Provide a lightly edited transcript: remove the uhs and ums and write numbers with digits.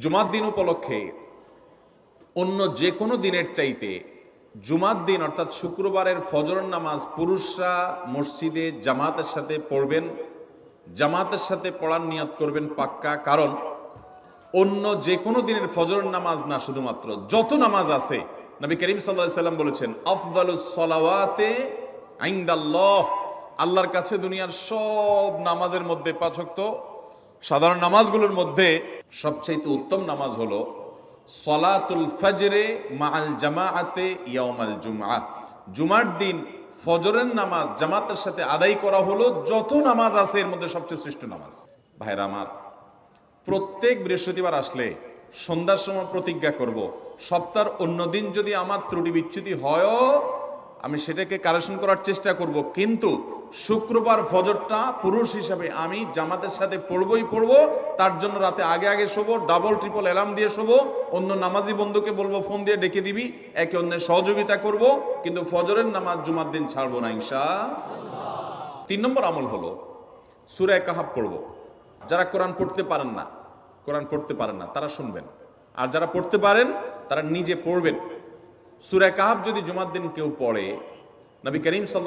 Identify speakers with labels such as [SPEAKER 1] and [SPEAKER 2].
[SPEAKER 1] জুমার দিন উপলক্ষে অন্য যে কোনো দিনের চাইতে জুমার দিন অর্থাৎ শুক্রবারের ফজর নামাজ পুরুষরা মসজিদে জামাতের সাথে পড়বেন, জামাতের সাথে পড়ার নিয়ত করবেন পাক্কা। কারণ অন্য যে কোনো দিনের ফজর নামাজ না, শুধুমাত্র যত নামাজ আছে, নবী করিম সাল্লাল্লাহু আলাইহি সাল্লাম বলেছেন আফদালুস সালাওয়াতে ইনদাল্লাহ, আল্লাহর কাছে দুনিয়ার সব নামাজের মধ্যে, পাঁচ ওয়াক্ত সাধারণ নামাজগুলোর মধ্যে সবচেয়ে উত্তম নামাজ হলো সলাতুল ফজরে মাআল জামাআতে ইয়াউমাল জুমআহ। জুমার দিন ফজরের নামাজ জামাতের সাথে আদায় করা হলো যত নামাজ আছে এর মধ্যে সবচেয়ে শ্রেষ্ঠ নামাজ। ভাইরা আমার, প্রত্যেক বৃহস্পতিবার আসলে সন্ধ্যার সময় প্রতিজ্ঞা করব, সপ্তাহের অন্য দিন যদি আমার ত্রুটি বিচ্যুতি হয়ও আমি সেটাকে কারেকশন করার চেষ্টা করব, কিন্তু শুক্রবার ফজরটা পুরুষ হিসাবে আমি জামাতের সাথে পড়বই পড়ব। তার জন্য রাতে আগে আগে শোবো, ডাবল ট্রিপল অ্যালার্ম দিয়ে শোবো, অন্য নামাজি বন্ধুকে বলবো ফোন দিয়ে ডেকে দিবি, একে অন্যের সহযোগিতা করব, কিন্তু ফজরের নামাজ জুমার দিন ছাড়বো না ইনশাআল্লাহ। 3 নম্বর আমল হলো সূরা কাহাফ পড়ব। যারা কোরআন পড়তে পারেন না তারা শুনবেন, আর যারা পড়তে পারেন তারা নিজে পড়বেন। সূরা কাহাফ যদি জুমার দিন কেউ পড়ে, নবী করিম সাল্লাল্লাহু